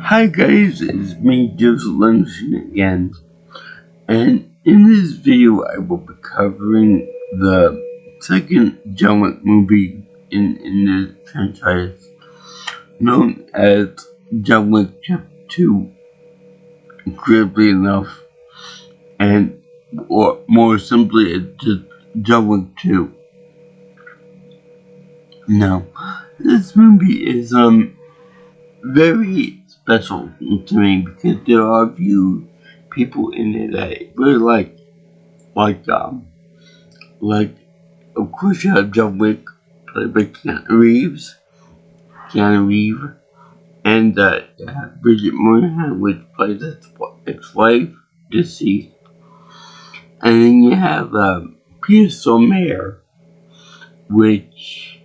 Hi guys, it's me, S01 again, and in this video I will be covering the second John Wick movie in the franchise, known as John Wick Chapter 2, incredibly enough, or more simply, it's just John Wick 2. Now, this movie is very special to me because there are a few people in it that I really like of course you have John Wick played by Keanu Reeves, and you have Bridget Moynihan, which plays his ex-wife, deceased, and then you have Peter Stormare, which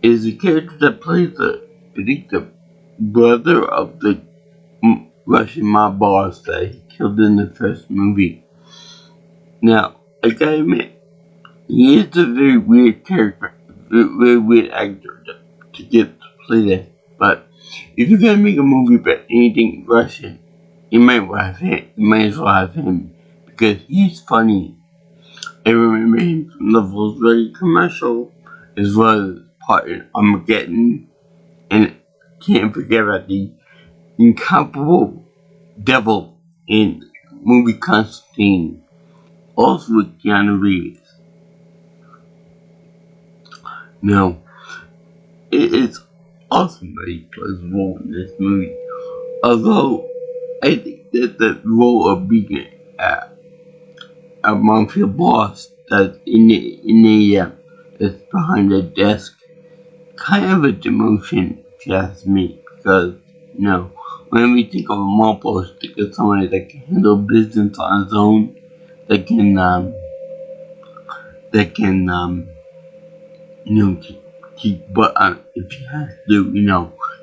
is a character that plays the brother of the Russian mob boss that he killed in the first movie. Now, I gotta admit, he is a very weird character, very weird actor to get to play that. But if you're gonna make a movie about anything Russian, you might as well have him because he's funny. I remember him from the Volkswagen commercial, as well as part in Armageddon, and can't forget about the incomparable devil in movie Constantine, also with Keanu Reeves. Now, it is awesome that he plays a role in this movie, although I think that the role of being a mafia boss that's that's behind the desk, kind of a demotion, if you ask me, because, when we think of a mob boss, think of somebody that can handle business on his own, that can keep butt on if he has to,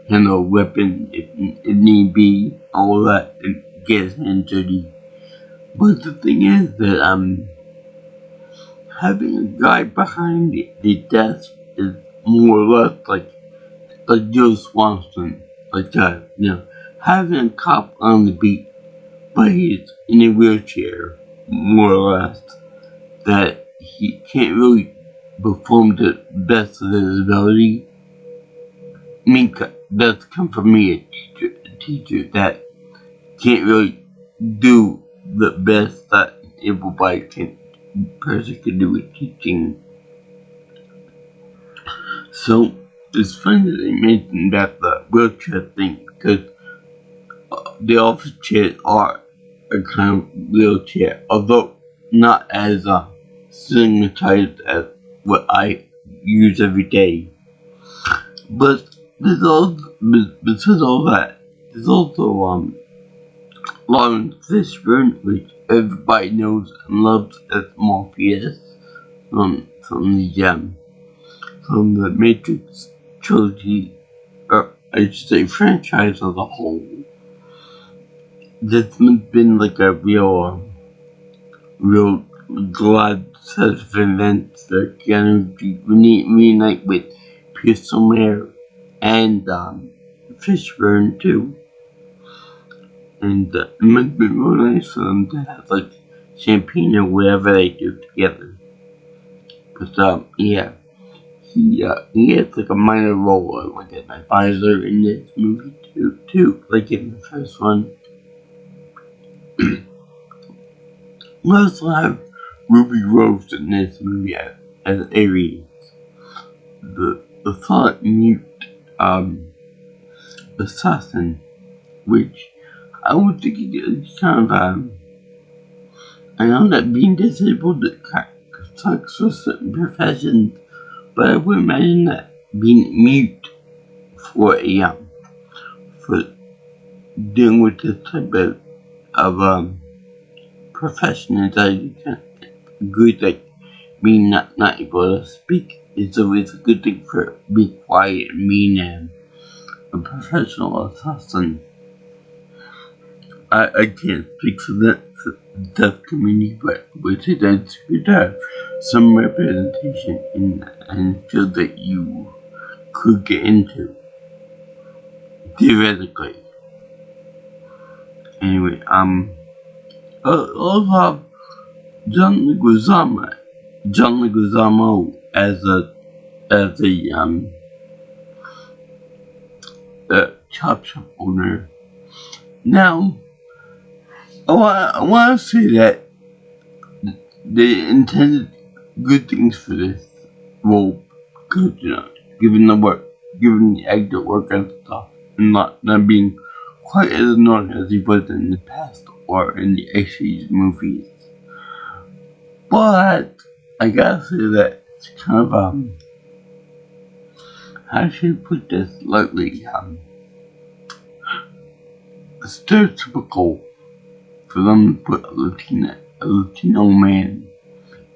handle a weapon if need be, all that, and get his hands dirty. But the thing is that, having a guy behind the desk is more or less like Joe Swanson, having a cop on the beat, but he's in a wheelchair, more or less, that he can't really perform to the best of his ability. I mean, that's come from me, a teacher that can't really do the best that able-bodied person can do with teaching. So it's funny that they mentioned about the wheelchair thing, because the office chairs are a kind of wheelchair, although not as stigmatized as what I use every day. But besides all that, there's also Lawrence Fishburne, which everybody knows and loves as Morpheus from the Matrix trilogy, or I should say franchise as a whole. This has been like a real glad set of events that Keanu reunite with Peter Stormare and Fishburne too. And it might be really nice for them to have like champagne or whatever they do together. But yeah, he has like a minor role, like an advisor in this movie too, like in the first one. We also have Ruby Rose in this movie as Ares, the thought mute assassin, which I would think it's kind of I know that being disabled sucks for certain professions, but I would imagine that being mute for for dealing with this type of profession is that you can't good, like being not able to speak is always a good thing for being quiet and being a professional assassin. I can't speak for that deaf community, but I would say that's good to have some representation in a field that you could get into. theoretically. Anyway, also have John Leguizamo as a chop shop owner. Now, I want to say that they intended good things for this role, because, given the actor work and stuff, and not being quite as annoying as he was in the past or in the '80s movies. But I gotta say that it's kind of how should I put this lightly, stereotypical for them to put a Latino man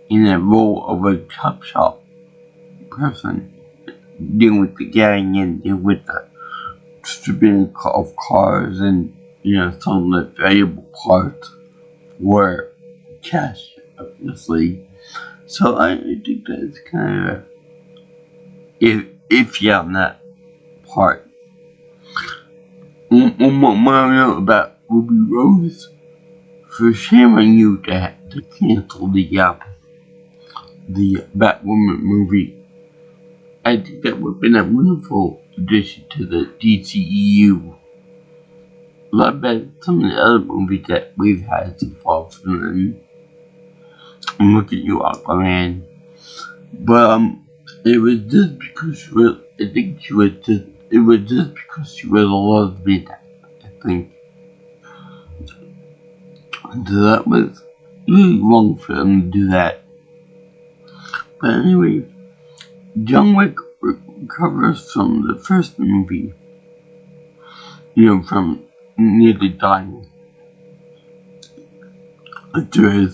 in a role of a chop shop person, dealing with the gang and dealing with the stripping of cars and, some of the valuable parts were cash, obviously. So I think that's kind of iffy on that part. One more note about Ruby Rose. For shame on you to cancel the Batwoman movie. I think that would have been a wonderful addition to the DCEU. A lot better than some of the other movies that we've had so far from them. And look at you, Aquaman. But it was just because she was. I think she was just. It was just because she was a lesbian. I think. And so that was really wrong for them to do that. But anyway, John Wick recovers from the first movie. From nearly dying. After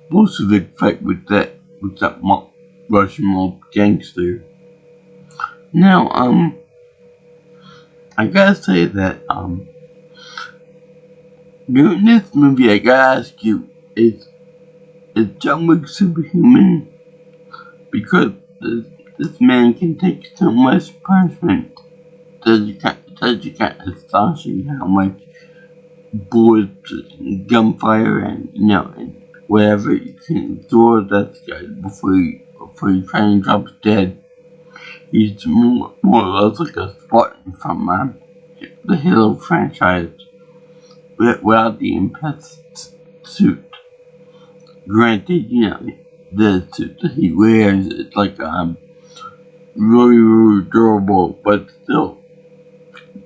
most of the fight with that Russian mob gangster. Now, I gotta say that, during this movie, I gotta ask you, is John Wick superhuman? Because this man can take so much punishment. It's kind of astonishing how much bullets, gunfire, and whatever you can throw at that guy before he finally drops dead. He's more or less like a Spartan from the Halo franchise, without the impressive suit. Granted, the suit that he wears is like really, really durable, but still,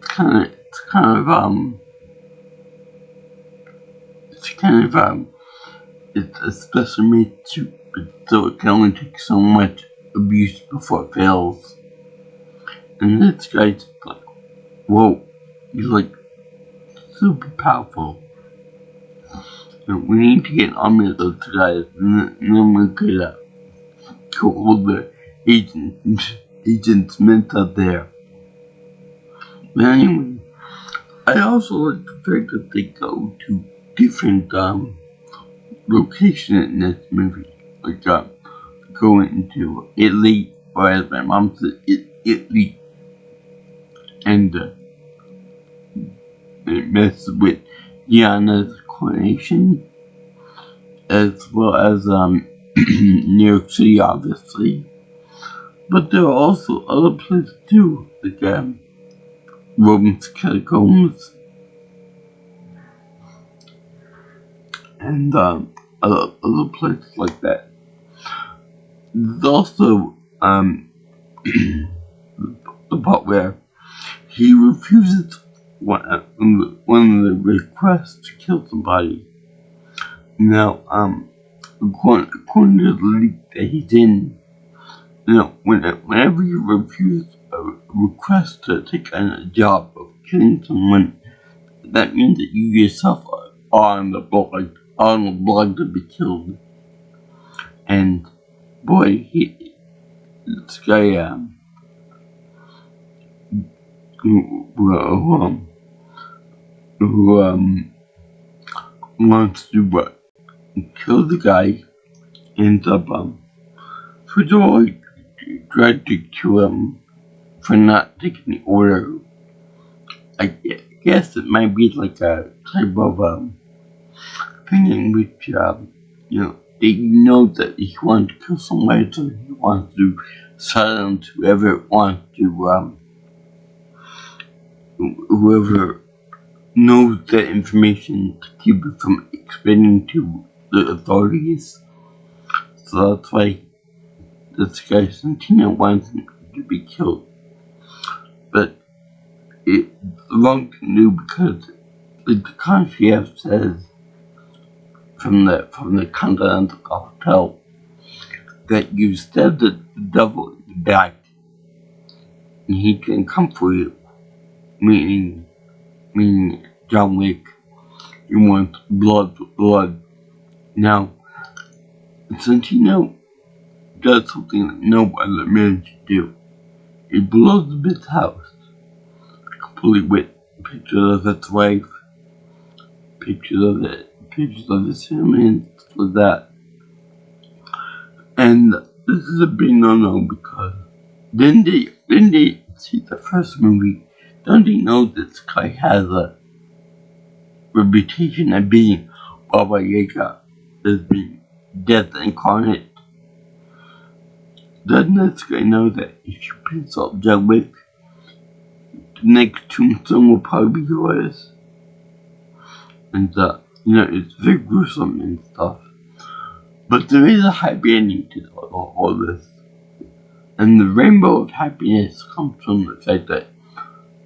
it's kind of it's a special made suit, but still it can only take so much abuse before it fails. And this guy's like, whoa, he's like super powerful. And we need to get an army of those guys, and then we could hold the agents meant out there. But anyway, I also like the fact that they go to different locations in this movie, like going into Italy, or as my mom said, Italy, and it messes with Diana's coronation, as well as New York City, obviously. But there are also other places too, like Rome's catacombs, and other places like that. There's also the part where he refuses one of the requests to kill somebody. Now, according to the league that he's in, whenever you refuse a request to take on a job of killing someone, that means that you yourself are on the block to be killed. And boy, this guy, who wants to kill the guy, ends up first of all, he tried to kill him for not taking the order I guess it might be like a type of thing in which they know that he wants to kill somebody, so he wants to silence whoever wants to whoever knows that information to keep it from explaining to the authorities. So that's why this guy Santino wants him to be killed. But it's wrong to do because the concierge says from the Continental Hotel that you stabbed the devil in the back and he can come for you. Meaning John Wick. He wants blood for blood. Now, Santino does something that no other man should do. He blows up his house, complete with pictures of his wife, pictures of his family, and stuff like that. And this is a big no-no because didn't they see the first movie? Don't they know this guy has a reputation of being Baba Yaga, as being death incarnate? Doesn't this guy know that if you piss off John Wick, the next tombstone will probably be yours? And it's very gruesome and stuff. But there is a happy ending to all this. And the rainbow of happiness comes from the fact that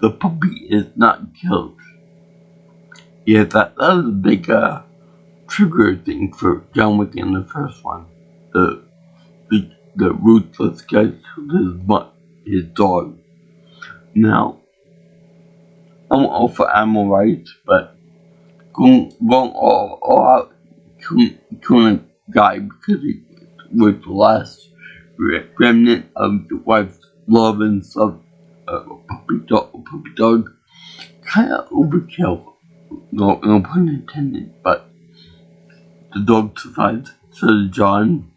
the puppy is not killed. Yeah, that was a big trigger thing for John Wick in the first one. The ruthless guy killed his dog. Now, I'm all for animal rights, but going all out killing a guy because he was the last remnant of the wife's love and stuff, a puppy dog, kind of overkill. No pun intended, but the dog survived. So did John.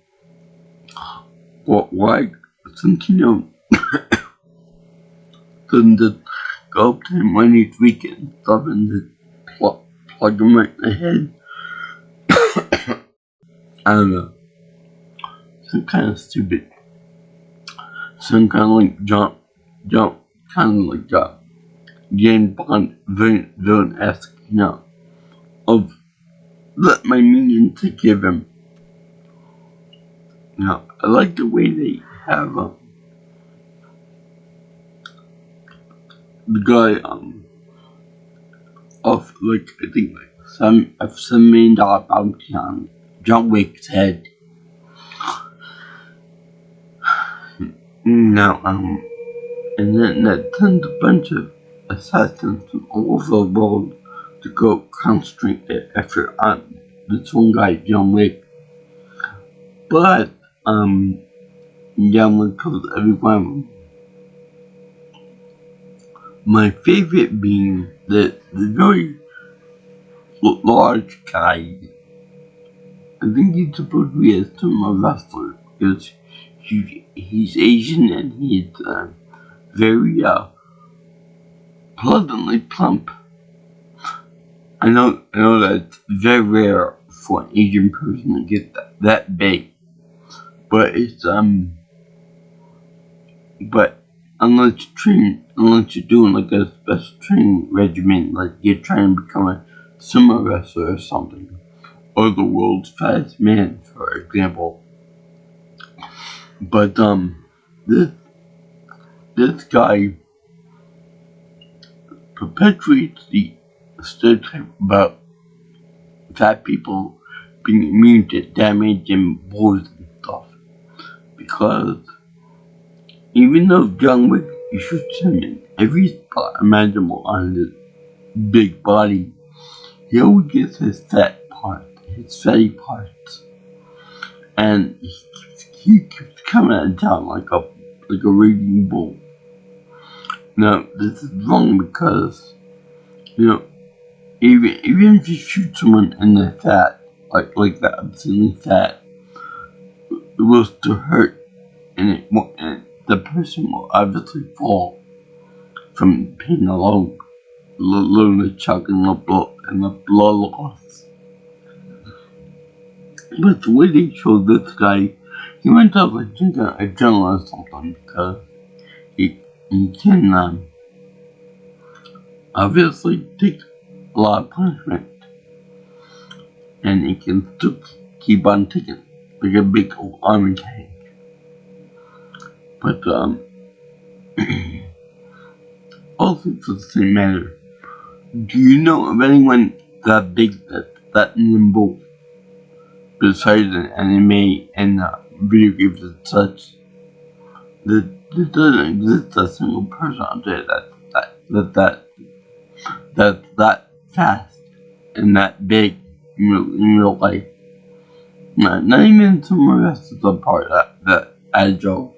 Why Santino couldn't just go up to him when he's weak and stuff and just plug him right in the head? I don't know. Some kind of stupid. Some kind of like jump, kind of like James Bond villain-esque, of let my minion take care of him. I like the way they have the guy of like I think like $7 million bounty on John Wick's head. Now and then that sends a bunch of assassins from all over the world to go concentrate their effort on this one guy, John Wick. But John Wick kills every one of them. My favorite being the very large guy. I think he's supposed to be a sumo wrestler because he's Asian and he's very pleasantly plump. I know that it's very rare for an Asian person to get that big, but it's but unless you're doing like a special training regimen, like you're trying to become a sumo wrestler or something, or the world's fattest man, for example. But this guy perpetuates the stereotype about fat people being immune to damage and wars and stuff. Because even though John Wick shoots him in every spot imaginable on his big body, he always gets his his fatty parts. And he keeps coming at down like a raging bull. Now this is wrong because even if you shoot someone in the fat, like that obscenely fat, it will still hurt, and the person will obviously fall from pain alone. literally chugging the blood and the blood loss. But the way they showed this guy, he went up like a general or something because he can obviously take a lot of punishment, and he can still keep on taking like a big old army tank. But also for the same matter, do you know of anyone that big, that nimble, besides an anime and video games and such? There doesn't exist a single person out there that's that fast and that big in real life. Not even some of the rest of the part that agile.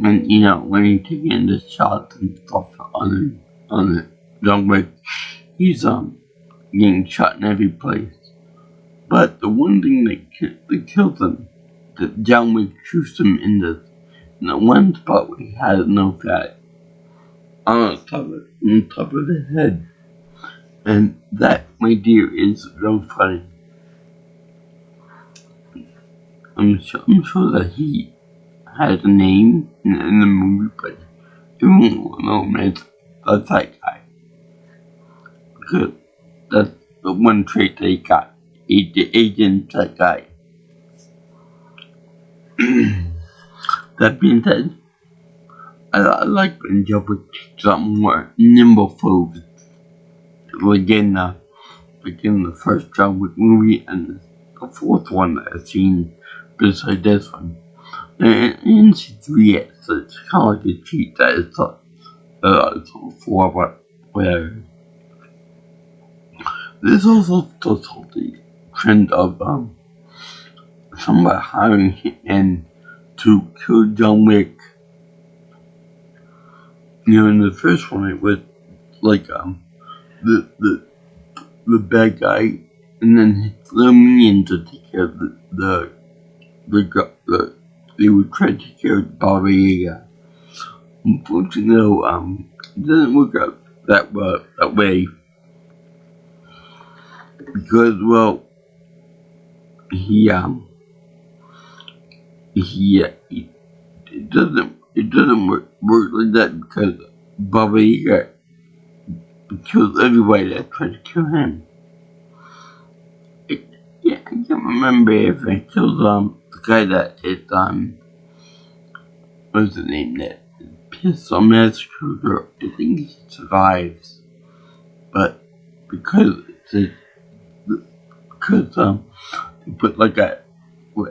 And you know, when he's taking the shots and stuff on the John Wick, he's getting shot in every place. But the one thing that kills him, that John Wick shoots him in the one spot where he has no fat on top of his head. And that, my dear, is so funny. I'm sure that he has a name in the movie, but you won't know him as that guy. Because that's the one trait that he got. Agent that guy. That being said, I like when Joker takes up more nimble foes. Again, the first John Wick movie and the fourth one that I've seen besides this one. And in C3, so it's kind of like a cheat that it's for, but whatever. There's also the trend of somebody hiring hitmen to kill John Wick. You know, in the first one it was like the bad guy, and then the minion to take care of they would try to take care of Baba Yaga. Unfortunately, it doesn't work out that way because, well, it doesn't work like that because Baba Yaga kills everybody that tried to kill him. I can't remember if it kills the guy that what's the name, that Pistol Massacre. I think he survives, but because they put like a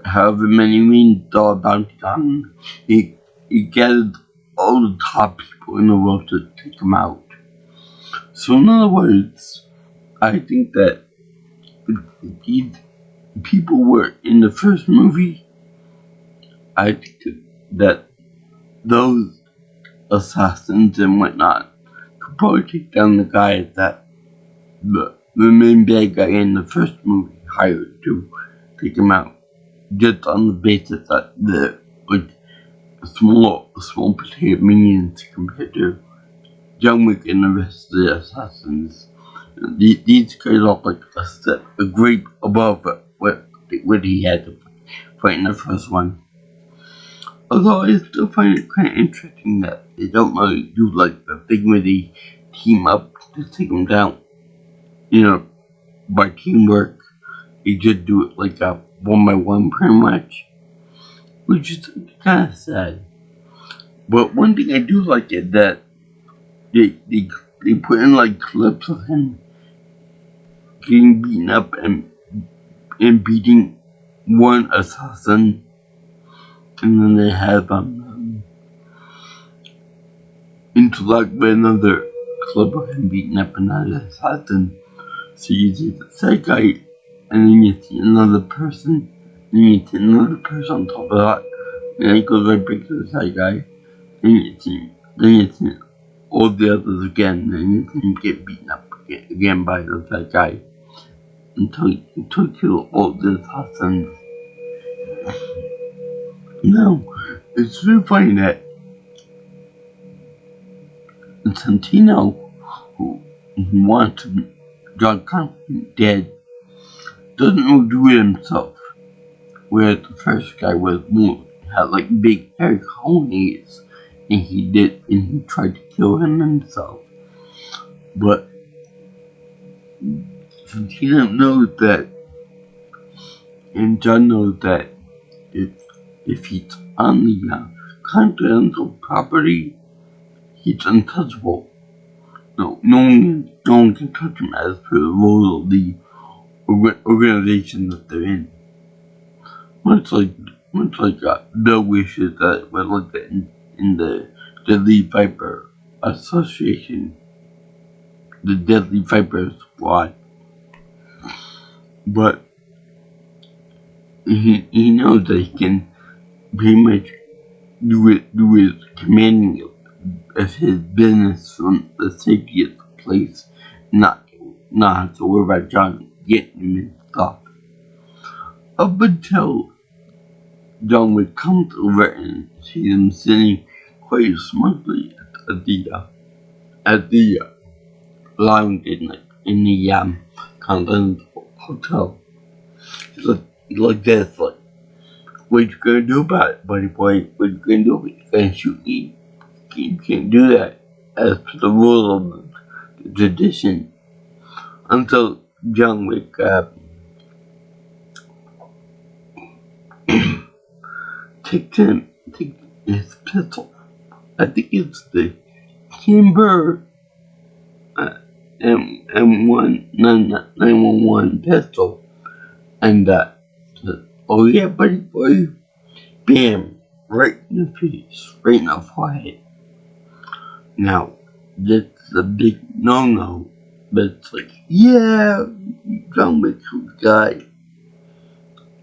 however many $1 bounty on him, he gathered all the top people in the world to take him out. So in other words, I think that these people were in the first movie. I think that those assassins and whatnot could probably take down the guy that the main bad guy in the first movie hired to take him out, just on the basis that the small potato minions compared to John Wick and the rest of the assassins. These guys are like a grade above what he had to fight in the first one. Although I still find it kind of interesting that they don't really do like the thing where they team up to take him down. You know, by teamwork. They just do it like a 1-by-1 pretty much, which is kind of sad. But one thing I do like is that they put in like clips of him getting beaten up and beating one assassin, and then they have interact with another clip of him beating up another assassin. So you see the side guy, and then you see another person, and you see another person on top of that, and it goes right back to the side guy, and then you see all the others again, and you see him get beaten up again by the side guy until you kill all the assassins. Now, it's really funny that Santino, who wants John Constantine dead, doesn't do it himself. Whereas the first guy was more had like big hair colonies, and he tried to kill him himself. But Santino knows that, and John knows that if he's on the continental property, he's untouchable. No one can touch him as per the rules of the organization that they're in. Much like Bill wishes that was like that in the Deadly Viper Association, the Deadly Viper Squad. But he knows that he can pretty much do his commanding of his business from the safety of the place, not have to worry about John getting him and stuff. Up until John would come over and see them sitting quite smugly at the lounge in the Continental Hotel. Like this, like, what you gonna do about it, buddy boy? What you gonna do about it? You gonna shoot me? You can't do that as per the rule of the tradition. Until John would take his pistol. I think it's the Kimber M911 pistol, and said, oh yeah, buddy boy, bam, right in the face, right in the forehead. Now, that's a big no-no, but it's like, yeah, John Wick's guy.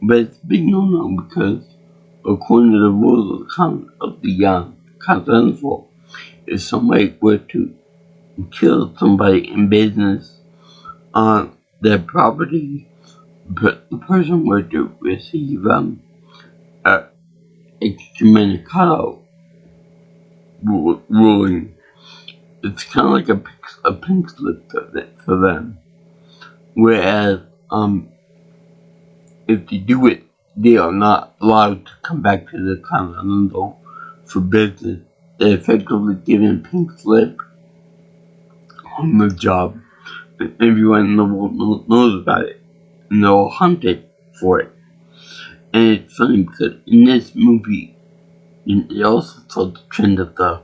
But it's a big no-no because, according to the rules of the Continental, if somebody were to kill somebody in business on their property, but the person were to receive a excommunicado ruling, it's kind of like a pink slip for them. Whereas, if they do it, they are not allowed to come back to the Continental for business. They're effectively given a pink slip on the job. And everyone in the world knows about it. And they're all hunted for it. And it's funny because in this movie, it also saw the trend of the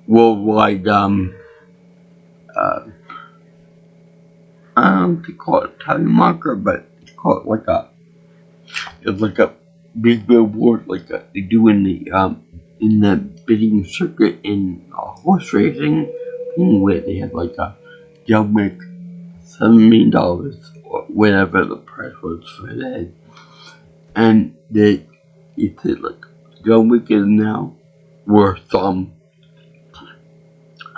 worldwide, I don't know if they call it a time marker, but they call it like a big billboard like they do in the bidding circuit in horse racing thing, where they have like they'll make $7 million or whatever the price was for that, and it said like John Wick is now worth however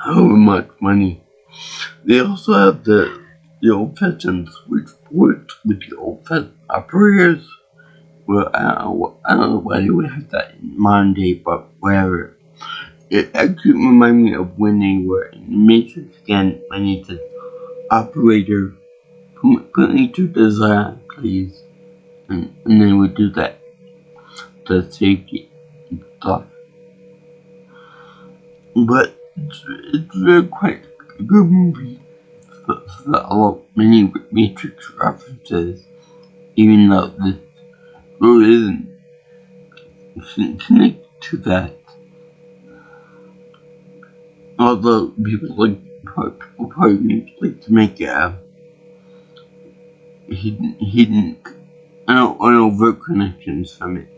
much money. They also have the old-fashioned switchboards with the old-fashioned operators. Well, I don't know why they would have that in modern day, but whatever. It actually reminded me of when they were in the Matrix again, when they said, operator, put me to design, please. And they would do that. The safety and stuff. But it's really quite a good movie. For a lot many Matrix references, even though this really isn't connected to that. Although people probably like to make hidden overt connections from it.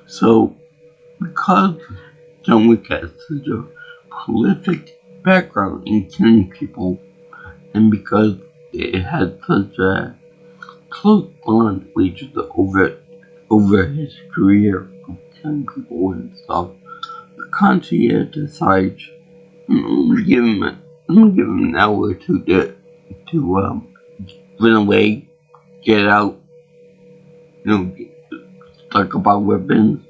So, because John Wick has such a prolific background in killing people, and because it had such a close bond with each other over his career of killing people and stuff, the concierge decides, I'm gonna give him an hour or two to run away, get out, talk about weapons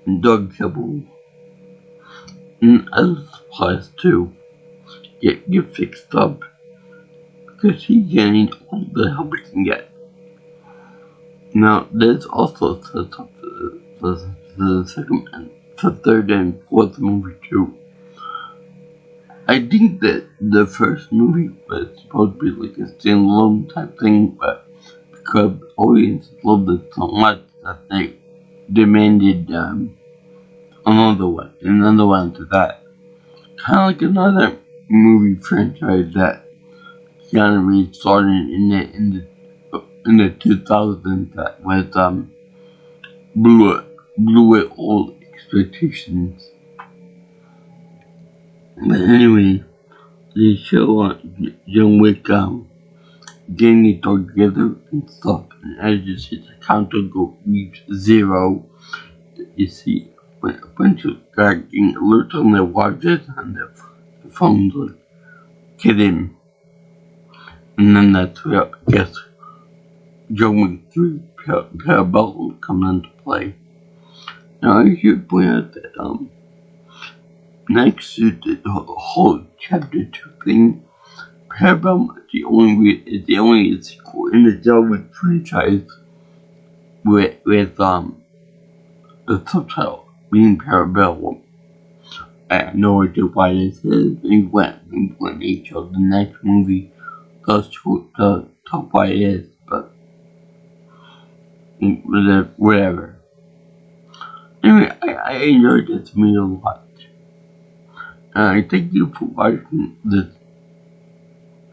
and drug trouble. and other supplies too get fixed up because he's getting all the help he can get. Now, there's also sets up the second and the third and fourth movie too. I think that the first movie was supposed to be like a standalone type thing, but because audiences loved it so much that they demanded another one to that. Kind of like another movie franchise that Keanu Reeves started in the 2000s that was blew it all expectations. But anyway, they show John Wick getting it all together and stuff, and as you see the counter go reach 0, you see a bunch of guys getting alerts on their watches and their phones like, get in. And then that's where I guess John Wick 3 Parabellum comes into play. Now I should point out that next to the whole chapter 2 thing, Parabellum is the only sequel in the John Wick franchise with the subtitle being Parabellum. I have no idea why this is. Maybe when they show the next movie, they'll talk why it is, but whatever. Anyway, I enjoyed this movie a lot. And I thank you for watching this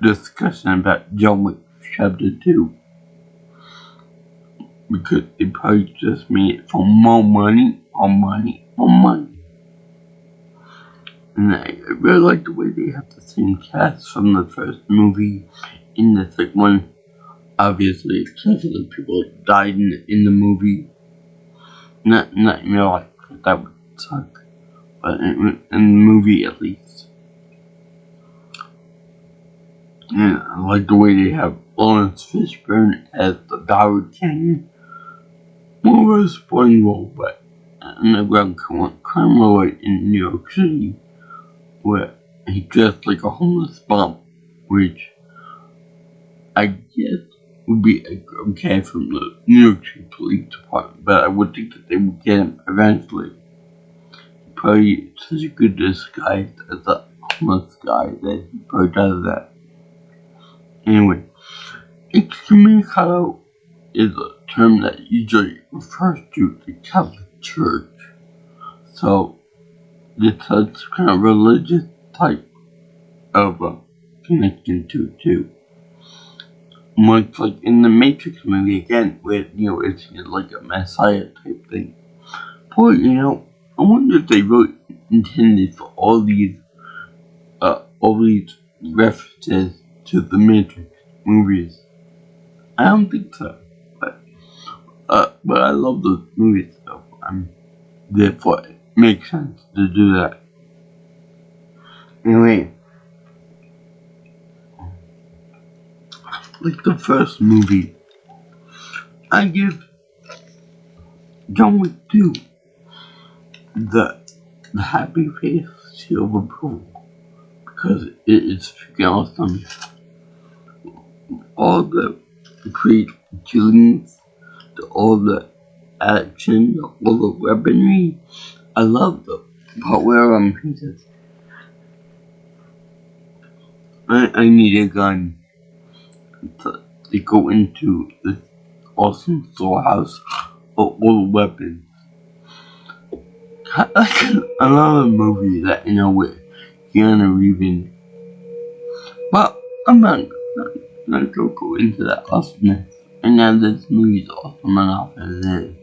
discussion about John Wick Chapter 2. Because it probably just made it for more money. And I really like the way they have the same cast from the first movie in the second one. Obviously, except for the people that died in the movie. Not in real life, that would suck. But in the movie at least. And I like the way they have Lawrence Fishburne as the Howard King. More of a supporting role, but an underground crime lord in New York City, where he dressed like a homeless bum, which I guess would be okay from the New York City Police Department, but I would think that they would get him eventually. Probably such a good disguise as a homeless guy that he probably does that. Anyway, excommunicado is a term that usually refers to the Catholic Church. So, it's such kind of religious type of a connection to it too. Much like in the Matrix movie again, where, it's like a messiah type thing. Boy, I wonder if they really intended for all these references to the Matrix movies. I don't think so, but I love those movies, so therefore it makes sense to do that. Anyway, like the first movie, I give John Wick 2 the happy face seal of approval because it is freaking awesome. All the great killings, all the action, all the weaponry. I love the part where he says, I need a gun to go into this awesome storehouse of all the weapons. I love a movie that, with Keanu Reeves. But I'm not gonna go into that awesomeness. And now this movie's awesome enough as it is.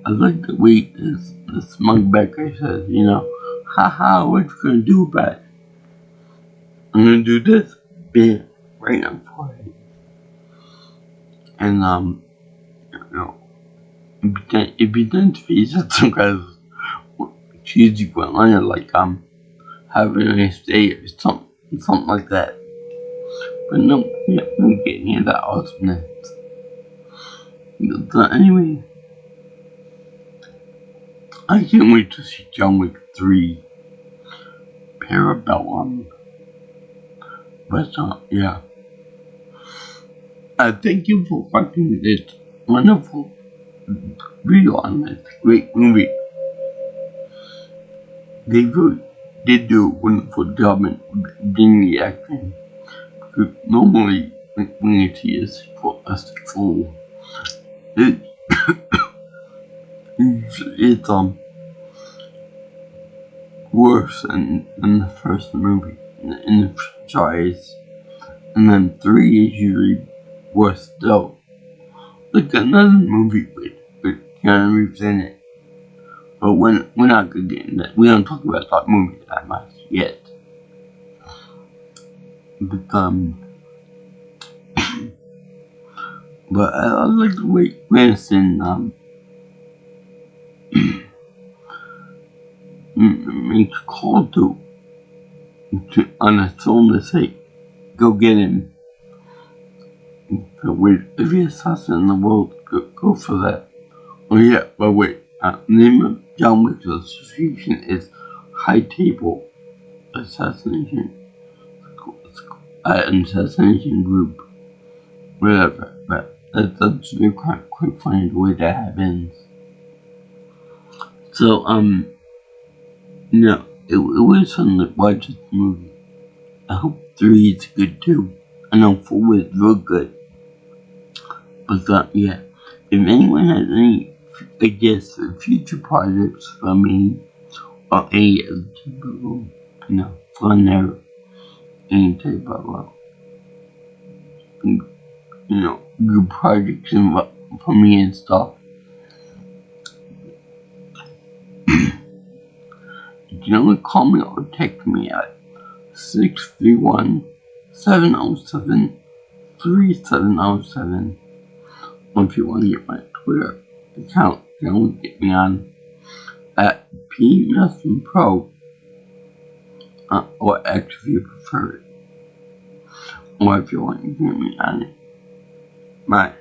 I like the way this smug Becker says, haha, what you gonna do about it? I'm gonna do this, bam, right on forehead. And if you didn't face it, some kind of cheesy one liner like have a nice day or something like that. But no, don't get any of that awesomeness. But anyway, I can't wait to see John Wick 3. Parabellum. But yeah. Thank you for watching this wonderful video on this great movie. They did do a wonderful job in being the action. Because normally when you see a sequel, it's worse than the first movie in the franchise, and then 3 is usually worse still. Like another movie with Keanu Reeves in it, but we're not gonna get into that. We don't talk about that movie that much yet. But I like the way Grandson makes a call to on his phone to say, go get him. Wait, every assassin in the world, go for that. Oh yeah, but wait, the name of John Wick's association is High Table Assassination. An assassination group. Whatever, but that's really quite funny the way that happens. So, no, it was fun to watch this movie. I hope 3 is good too. I know 4 is real good. But, yeah, if anyone has any ideas for future projects for me, or any other type of, fun or any type of, good projects for me and stuff, you know, call me or text me at 631-707-3707. Or if you want to get my Twitter account, you can get me on at PMuslinPro, or X if you prefer it. Or if you want to get me on it, my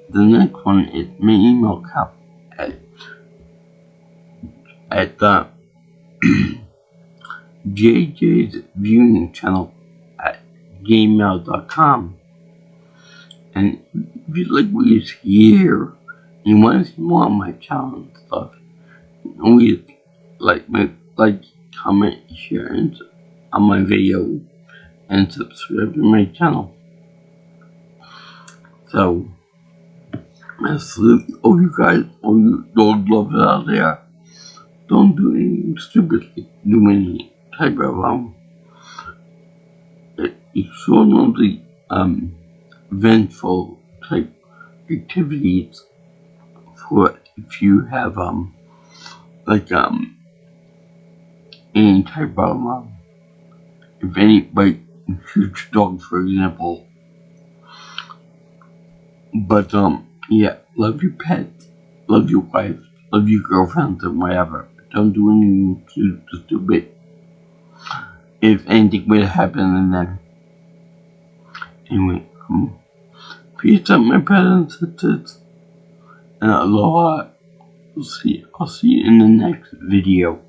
the next one is my email account at the JJ's viewing channel at gmail.com. And if you like what you see here, and you want to see more on my channel and stuff, always like, comment, share on my video, and subscribe to my channel. So, I salute all you guys, all you dog lovers out there. Don't do anything stupid, do any type of extraordinarily vengeful type activities for if you have any type of if anybody shoots dogs, for example. But yeah, love your pets, love your wife, love your girlfriends, and whatever. Don't do anything too stupid. If anything would happen, then anyway, peace out, my brothers and sisters, and aloha. I'll see you in the next video.